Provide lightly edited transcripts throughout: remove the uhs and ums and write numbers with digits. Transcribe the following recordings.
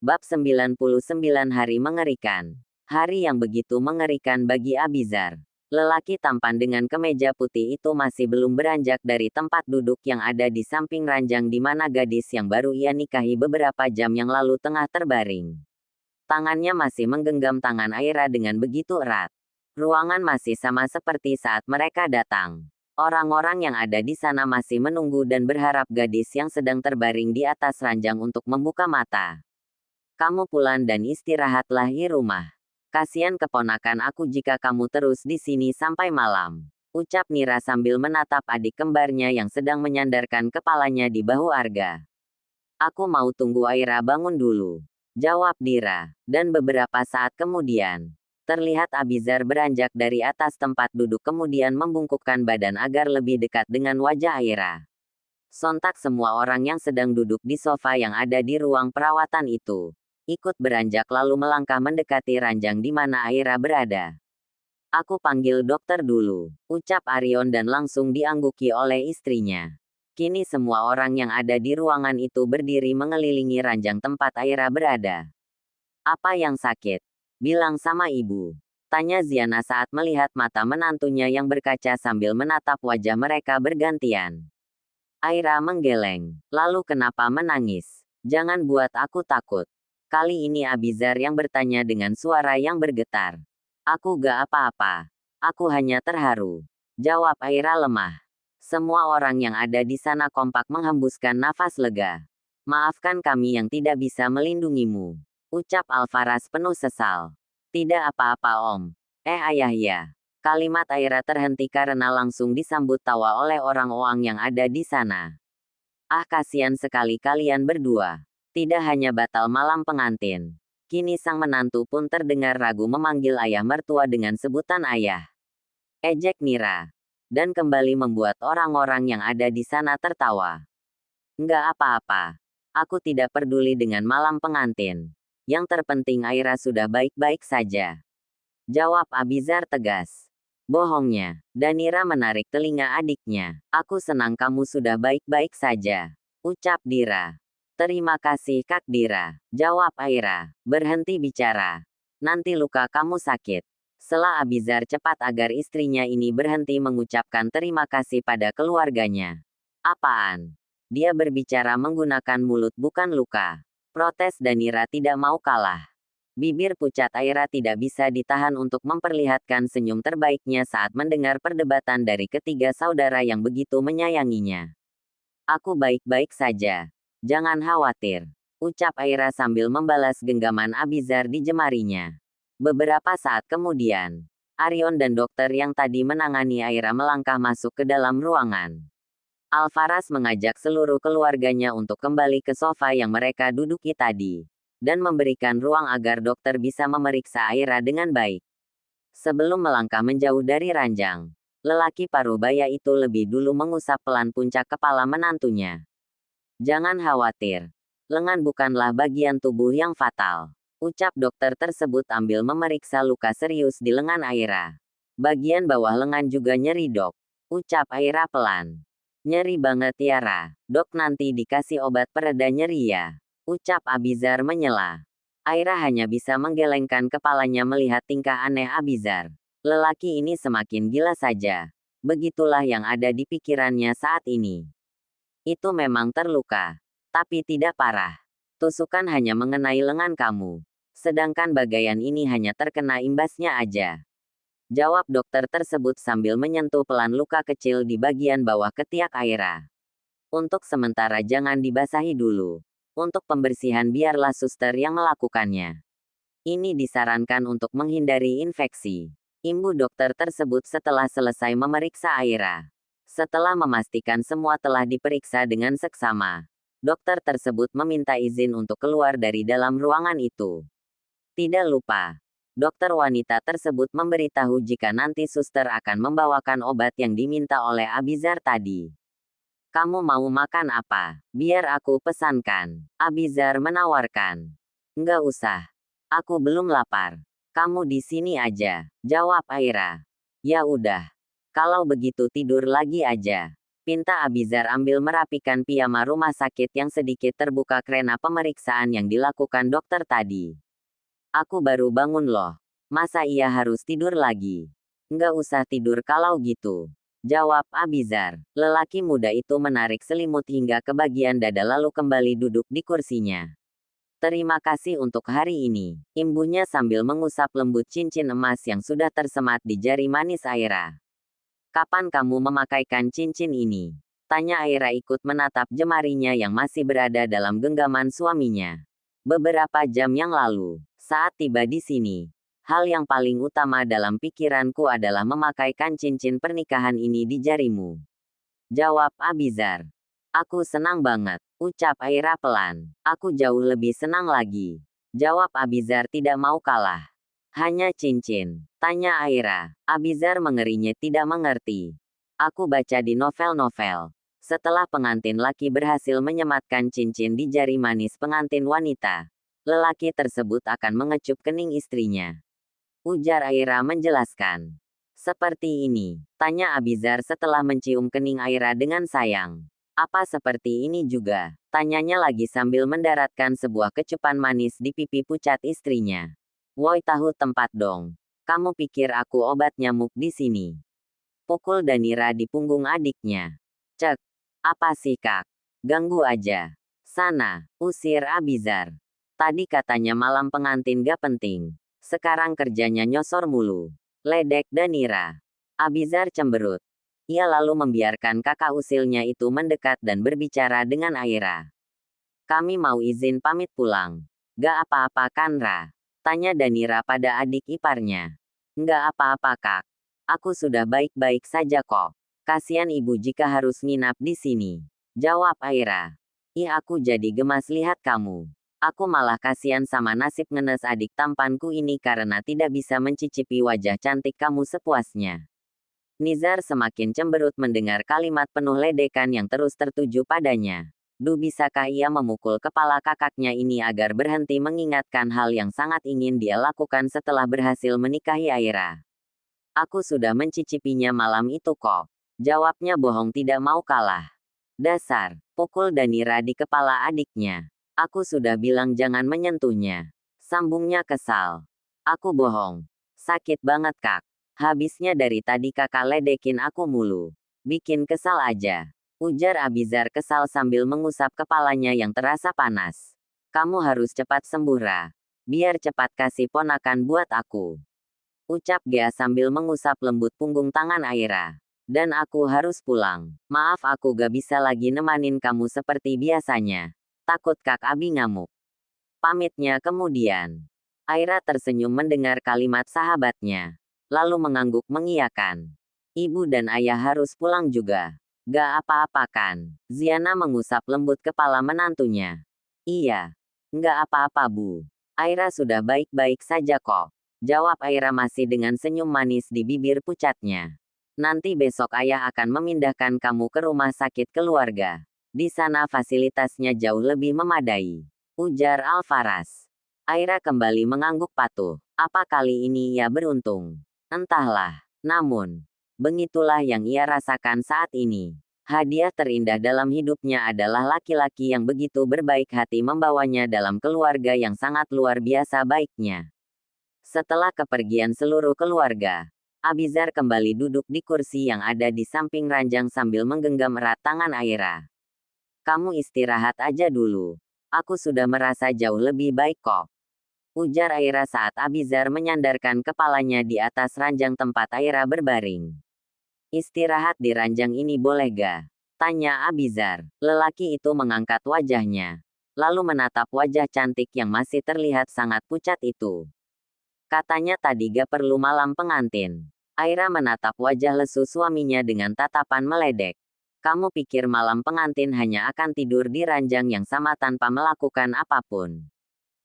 Bab 99 Hari Mengerikan. Hari yang begitu mengerikan bagi Abizar. Lelaki tampan dengan kemeja putih itu masih belum beranjak dari tempat duduk yang ada di samping ranjang di mana gadis yang baru ia nikahi beberapa jam yang lalu tengah terbaring. Tangannya masih menggenggam tangan Aira dengan begitu erat. Ruangan masih sama seperti saat mereka datang. Orang-orang yang ada di sana masih menunggu dan berharap gadis yang sedang terbaring di atas ranjang untuk membuka mata. Kamu pulang dan istirahatlah di rumah. Kasihan keponakan aku jika kamu terus di sini sampai malam. Ucap Nira sambil menatap adik kembarnya yang sedang menyandarkan kepalanya di bahu Arga. Aku mau tunggu Aira bangun dulu. Jawab Dira. Dan beberapa saat kemudian, terlihat Abizar beranjak dari atas tempat duduk kemudian membungkukkan badan agar lebih dekat dengan wajah Aira. Sontak semua orang yang sedang duduk di sofa yang ada di ruang perawatan itu ikut beranjak lalu melangkah mendekati ranjang di mana Aira berada. Aku panggil dokter dulu, ucap Arion dan langsung diangguki oleh istrinya. Kini semua orang yang ada di ruangan itu berdiri mengelilingi ranjang tempat Aira berada. Apa yang sakit? Bilang sama ibu. Tanya Ziana saat melihat mata menantunya yang berkaca sambil menatap wajah mereka bergantian. Aira menggeleng. Lalu kenapa menangis? Jangan buat aku takut. Kali ini Abizar yang bertanya dengan suara yang bergetar. Aku gak apa-apa. Aku hanya terharu. Jawab Aira lemah. Semua orang yang ada di sana kompak menghembuskan nafas lega. Maafkan kami yang tidak bisa melindungimu. Ucap Alvaras penuh sesal. Tidak apa-apa Om. Ayah ya. Kalimat Aira terhenti karena langsung disambut tawa oleh orang-orang yang ada di sana. Ah kasihan sekali kalian berdua. Tidak hanya batal malam pengantin. Kini sang menantu pun terdengar ragu memanggil ayah mertua dengan sebutan ayah. Ejek Nira. Dan kembali membuat orang-orang yang ada di sana tertawa. Enggak apa-apa. Aku tidak peduli dengan malam pengantin. Yang terpenting Aira sudah baik-baik saja. Jawab Abizar tegas. Bohongnya. Danira menarik telinga adiknya. Aku senang kamu sudah baik-baik saja. Ucap Dira. Terima kasih Kak Dira. Jawab Aira. Berhenti bicara. Nanti luka kamu sakit. Sela Abizar cepat agar istrinya ini berhenti mengucapkan terima kasih pada keluarganya. Apaan? Dia berbicara menggunakan mulut bukan luka. Protes Danira tidak mau kalah. Bibir pucat Aira tidak bisa ditahan untuk memperlihatkan senyum terbaiknya saat mendengar perdebatan dari ketiga saudara yang begitu menyayanginya. Aku baik-baik saja. Jangan khawatir. Ucap Aira sambil membalas genggaman Abizar di jemarinya. Beberapa saat kemudian, Arion dan dokter yang tadi menangani Aira melangkah masuk ke dalam ruangan. Alvaras mengajak seluruh keluarganya untuk kembali ke sofa yang mereka duduki tadi. Dan memberikan ruang agar dokter bisa memeriksa Aira dengan baik. Sebelum melangkah menjauh dari ranjang, lelaki parubaya itu lebih dulu mengusap pelan puncak kepala menantunya. Jangan khawatir. Lengan bukanlah bagian tubuh yang fatal. Ucap dokter tersebut ambil memeriksa luka serius di lengan Aira. Bagian bawah lengan juga nyeri dok. Ucap Aira pelan. Nyeri banget Tiara. Dok nanti dikasih obat pereda nyeri ya. Ucap Abizar menyela. Aira hanya bisa menggelengkan kepalanya melihat tingkah aneh Abizar. Lelaki ini semakin gila saja. Begitulah yang ada di pikirannya saat ini. Itu memang terluka. Tapi tidak parah. Tusukan hanya mengenai lengan kamu. Sedangkan bagian ini hanya terkena imbasnya aja. Jawab dokter tersebut sambil menyentuh pelan luka kecil di bagian bawah ketiak Aira. Untuk sementara jangan dibasahi dulu. Untuk pembersihan biarlah suster yang melakukannya. Ini disarankan untuk menghindari infeksi. Imbu dokter tersebut setelah selesai memeriksa Aira. Setelah memastikan semua telah diperiksa dengan seksama, dokter tersebut meminta izin untuk keluar dari dalam ruangan itu. Tidak lupa, dokter wanita tersebut memberitahu jika nanti suster akan membawakan obat yang diminta oleh Abizar tadi. Kamu mau makan apa? Biar aku pesankan. Abizar menawarkan. Enggak usah. Aku belum lapar. Kamu di sini aja. Jawab Aira. Ya udah. Kalau begitu tidur lagi aja. Pinta Abizar ambil merapikan piyama rumah sakit yang sedikit terbuka karena pemeriksaan yang dilakukan dokter tadi. Aku baru bangun loh. Masa ia harus tidur lagi? Nggak usah tidur kalau gitu, jawab Abizar. Lelaki muda itu menarik selimut hingga ke bagian dada lalu kembali duduk di kursinya. Terima kasih untuk hari ini, imbuhnya sambil mengusap lembut cincin emas yang sudah tersemat di jari manis Aira. Kapan kamu memakaikan cincin ini? Tanya Aira ikut menatap jemarinya yang masih berada dalam genggaman suaminya. Beberapa jam yang lalu, saat tiba di sini, hal yang paling utama dalam pikiranku adalah memakaikan cincin pernikahan ini di jarimu. Jawab Abizar. Aku senang banget, ucap Aira pelan. Aku jauh lebih senang lagi. Jawab Abizar tidak mau kalah. Hanya cincin, tanya Aira. Abizar mengerinya tidak mengerti. Aku baca di novel-novel. Setelah pengantin laki berhasil menyematkan cincin di jari manis pengantin wanita, lelaki tersebut akan mengecup kening istrinya. Ujar Aira menjelaskan. Seperti ini, tanya Abizar setelah mencium kening Aira dengan sayang. Apa seperti ini juga? Tanyanya lagi sambil mendaratkan sebuah kecupan manis di pipi pucat istrinya. Woi tahu tempat dong. Kamu pikir aku obat nyamuk di sini? Pukul Danira di punggung adiknya. Cek. Apa sih kak? Ganggu aja. Sana, usir Abizar. Tadi katanya malam pengantin gak penting. Sekarang kerjanya nyosor mulu. Ledek Danira. Abizar cemberut. Ia lalu membiarkan kakak usilnya itu mendekat dan berbicara dengan Aira. Kami mau izin pamit pulang. Gak apa-apa kan Ra? Tanya Danira pada adik iparnya. Nggak apa-apa kak. Aku sudah baik-baik saja kok. Kasihan ibu jika harus nginap di sini. Jawab Aira. Ih aku jadi gemas lihat kamu. Aku malah kasihan sama nasib ngenes adik tampanku ini karena tidak bisa mencicipi wajah cantik kamu sepuasnya. Nizar semakin cemberut mendengar kalimat penuh ledekan yang terus tertuju padanya. Bisakah ia memukul kepala kakaknya ini agar berhenti mengingatkan hal yang sangat ingin dia lakukan setelah berhasil menikahi Aira? Aku sudah mencicipinya malam itu kok. Jawabnya bohong tidak mau kalah. Dasar, pukul Danira di kepala adiknya. Aku sudah bilang jangan menyentuhnya. Sambungnya kesal. Aku bohong. Sakit banget kak. Habisnya dari tadi kakak ledekin aku mulu. Bikin kesal aja. Ujar Abizar kesal sambil mengusap kepalanya yang terasa panas. Kamu harus cepat sembuh Ra. Biar cepat kasih ponakan buat aku. Ucap Gea sambil mengusap lembut punggung tangan Aira. Dan aku harus pulang. Maaf aku gak bisa lagi nemanin kamu seperti biasanya. Takut Kak Abi ngamuk. Pamitnya kemudian. Aira tersenyum mendengar kalimat sahabatnya. Lalu mengangguk mengiyakan. Ibu dan ayah harus pulang juga. Gak apa-apa kan? Ziana mengusap lembut kepala menantunya. Iya. Nggak apa-apa Bu. Aira sudah baik-baik saja kok. Jawab Aira masih dengan senyum manis di bibir pucatnya. Nanti besok ayah akan memindahkan kamu ke rumah sakit keluarga. Di sana fasilitasnya jauh lebih memadai. Ujar Alfaraz. Aira kembali mengangguk patuh. Apa kali ini ia beruntung? Entahlah. Namun, begitulah yang ia rasakan saat ini. Hadiah terindah dalam hidupnya adalah laki-laki yang begitu berbaik hati membawanya dalam keluarga yang sangat luar biasa baiknya. Setelah kepergian seluruh keluarga, Abizar kembali duduk di kursi yang ada di samping ranjang sambil menggenggam erat tangan Aira. Kamu istirahat aja dulu. Aku sudah merasa jauh lebih baik kok. Ujar Aira saat Abizar menyandarkan kepalanya di atas ranjang tempat Aira berbaring. Istirahat di ranjang ini boleh ga? Tanya Abizar. Lelaki itu mengangkat wajahnya. Lalu menatap wajah cantik yang masih terlihat sangat pucat itu. Katanya tadi gak perlu malam pengantin. Aira menatap wajah lesu suaminya dengan tatapan meledek. Kamu pikir malam pengantin hanya akan tidur di ranjang yang sama tanpa melakukan apapun?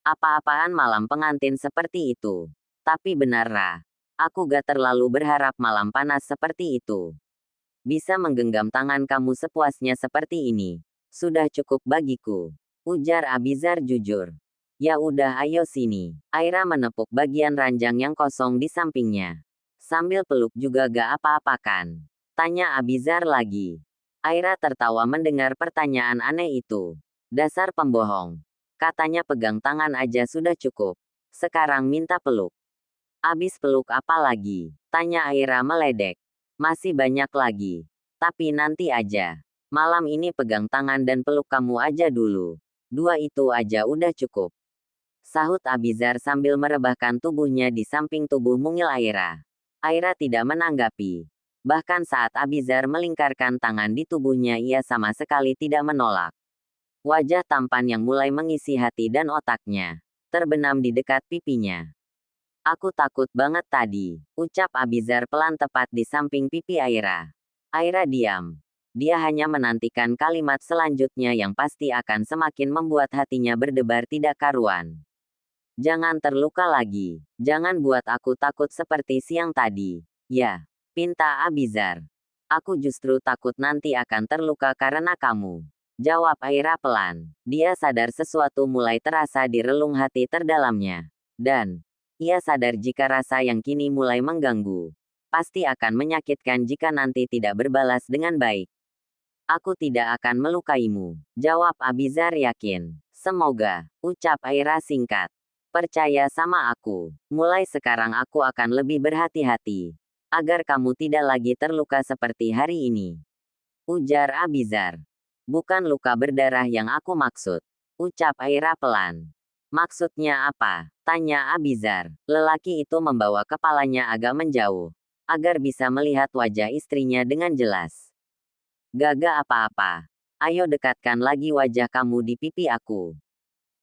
Apa-apaan malam pengantin seperti itu? Tapi benar Ra. Aku gak terlalu berharap malam panas seperti itu. Bisa menggenggam tangan kamu sepuasnya seperti ini. Sudah cukup bagiku. Ujar Abizar jujur. Ya udah ayo sini. Aira menepuk bagian ranjang yang kosong di sampingnya. Sambil peluk juga gak apa-apa kan? Tanya Abizar lagi. Aira tertawa mendengar pertanyaan aneh itu. Dasar pembohong. Katanya pegang tangan aja sudah cukup. Sekarang minta peluk. Abis peluk apa lagi? Tanya Aira meledek. Masih banyak lagi. Tapi nanti aja. Malam ini pegang tangan dan peluk kamu aja dulu. 2 itu aja udah cukup. Sahut Abizar sambil merebahkan tubuhnya di samping tubuh mungil Aira. Aira tidak menanggapi. Bahkan saat Abizar melingkarkan tangan di tubuhnya ia sama sekali tidak menolak. Wajah tampan yang mulai mengisi hati dan otaknya. Terbenam di dekat pipinya. Aku takut banget tadi, ucap Abizar pelan tepat di samping pipi Aira. Aira diam. Dia hanya menantikan kalimat selanjutnya yang pasti akan semakin membuat hatinya berdebar tidak karuan. Jangan terluka lagi. Jangan buat aku takut seperti siang tadi. Ya, pinta Abizar. Aku justru takut nanti akan terluka karena kamu. Jawab Aira pelan. Dia sadar sesuatu mulai terasa di relung hati terdalamnya. Dan, ia sadar jika rasa yang kini mulai mengganggu. Pasti akan menyakitkan jika nanti tidak berbalas dengan baik. Aku tidak akan melukaimu. Jawab Abizar yakin. Semoga, ucap Aira singkat. Percaya sama aku. Mulai sekarang aku akan lebih berhati-hati. Agar kamu tidak lagi terluka seperti hari ini. Ujar Abizar. Bukan luka berdarah yang aku maksud. Ucap Aira pelan. Maksudnya apa? Tanya Abizar. Lelaki itu membawa kepalanya agak menjauh. Agar bisa melihat wajah istrinya dengan jelas. Gagak apa-apa. Ayo dekatkan lagi wajah kamu di pipi aku.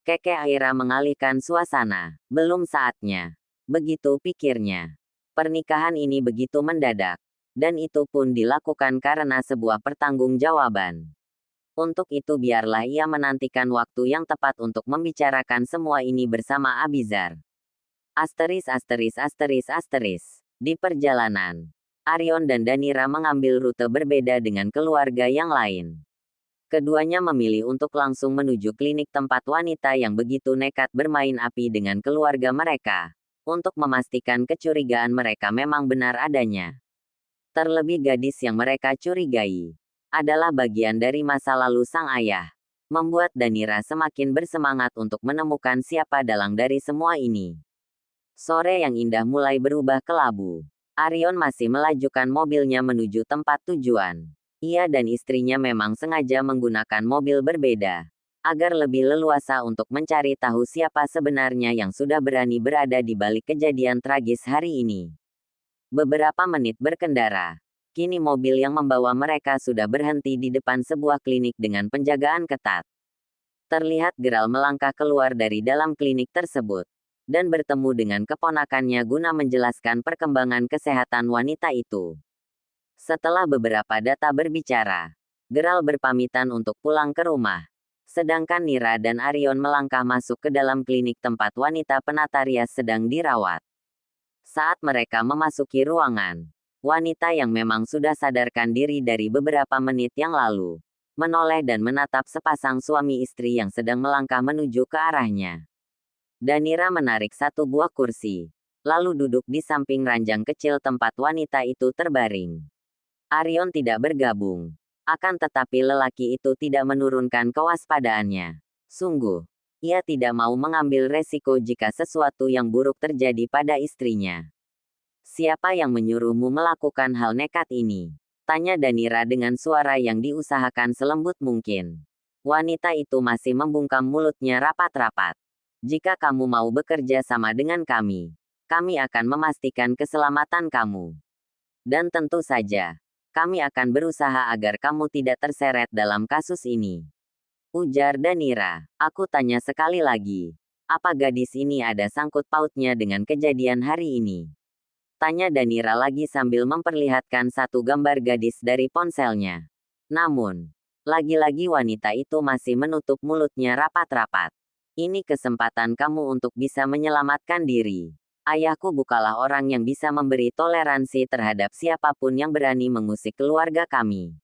Keke Aira mengalihkan suasana. Belum saatnya. Begitu pikirnya. Pernikahan ini begitu mendadak. Dan itu pun dilakukan karena sebuah pertanggungjawaban. Untuk itu biarlah ia menantikan waktu yang tepat untuk membicarakan semua ini bersama Abizar. Asteris asteris asteris asteris. Di perjalanan, Arion dan Danira mengambil rute berbeda dengan keluarga yang lain. Keduanya memilih untuk langsung menuju klinik tempat wanita yang begitu nekat bermain api dengan keluarga mereka, untuk memastikan kecurigaan mereka memang benar adanya. Terlebih gadis yang mereka curigai adalah bagian dari masa lalu sang ayah, membuat Danira semakin bersemangat untuk menemukan siapa dalang dari semua ini. Sore yang indah mulai berubah kelabu. Arion masih melajukan mobilnya menuju tempat tujuan. Ia dan istrinya memang sengaja menggunakan mobil berbeda, agar lebih leluasa untuk mencari tahu siapa sebenarnya yang sudah berani berada di balik kejadian tragis hari ini. Beberapa menit berkendara, kini mobil yang membawa mereka sudah berhenti di depan sebuah klinik dengan penjagaan ketat. Terlihat Geral melangkah keluar dari dalam klinik tersebut, dan bertemu dengan keponakannya guna menjelaskan perkembangan kesehatan wanita itu. Setelah beberapa data berbicara, Geral berpamitan untuk pulang ke rumah. Sedangkan Nira dan Arion melangkah masuk ke dalam klinik tempat wanita penata rias sedang dirawat. Saat mereka memasuki ruangan, wanita yang memang sudah sadarkan diri dari beberapa menit yang lalu, menoleh dan menatap sepasang suami istri yang sedang melangkah menuju ke arahnya. Danira menarik satu buah kursi, lalu duduk di samping ranjang kecil tempat wanita itu terbaring. Arion tidak bergabung. Akan tetapi lelaki itu tidak menurunkan kewaspadaannya. Sungguh, ia tidak mau mengambil resiko jika sesuatu yang buruk terjadi pada istrinya. Siapa yang menyuruhmu melakukan hal nekat ini? Tanya Danira dengan suara yang diusahakan selembut mungkin. Wanita itu masih membungkam mulutnya rapat-rapat. Jika kamu mau bekerja sama dengan kami akan memastikan keselamatan kamu. Dan tentu saja, kami akan berusaha agar kamu tidak terseret dalam kasus ini. Ujar Danira. Aku tanya sekali lagi. Apa gadis ini ada sangkut pautnya dengan kejadian hari ini? Tanya Danira lagi sambil memperlihatkan satu gambar gadis dari ponselnya. Namun, lagi-lagi wanita itu masih menutup mulutnya rapat-rapat. Ini kesempatan kamu untuk bisa menyelamatkan diri. Ayahku bukanlah orang yang bisa memberi toleransi terhadap siapapun yang berani mengusik keluarga kami.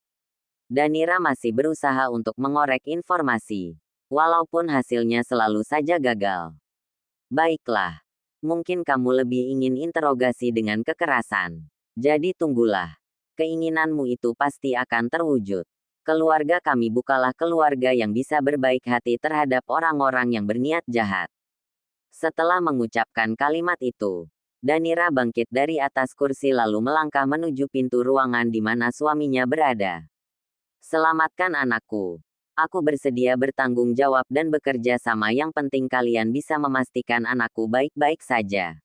Danira masih berusaha untuk mengorek informasi, walaupun hasilnya selalu saja gagal. Baiklah, mungkin kamu lebih ingin interogasi dengan kekerasan. Jadi tunggulah, keinginanmu itu pasti akan terwujud. Keluarga kami bukanlah keluarga yang bisa berbaik hati terhadap orang-orang yang berniat jahat. Setelah mengucapkan kalimat itu, Danira bangkit dari atas kursi lalu melangkah menuju pintu ruangan di mana suaminya berada. Selamatkan anakku. Aku bersedia bertanggung jawab dan bekerja sama, yang penting kalian bisa memastikan anakku baik-baik saja.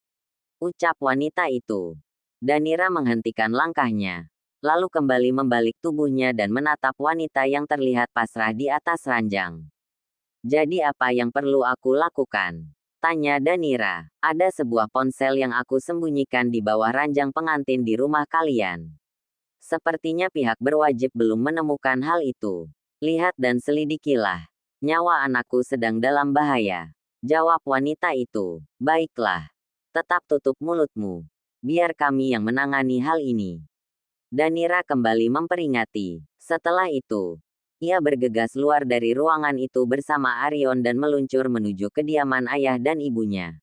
Ucap wanita itu. Danira menghentikan langkahnya. Lalu kembali membalik tubuhnya dan menatap wanita yang terlihat pasrah di atas ranjang. Jadi apa yang perlu aku lakukan? Tanya Danira. Ada sebuah ponsel yang aku sembunyikan di bawah ranjang pengantin di rumah kalian. Sepertinya pihak berwajib belum menemukan hal itu. Lihat dan selidikilah. Nyawa anakku sedang dalam bahaya. Jawab wanita itu. Baiklah. Tetap tutup mulutmu. Biar kami yang menangani hal ini. Danira kembali memperingati. Setelah itu, ia bergegas keluar dari ruangan itu bersama Arion dan meluncur menuju kediaman ayah dan ibunya.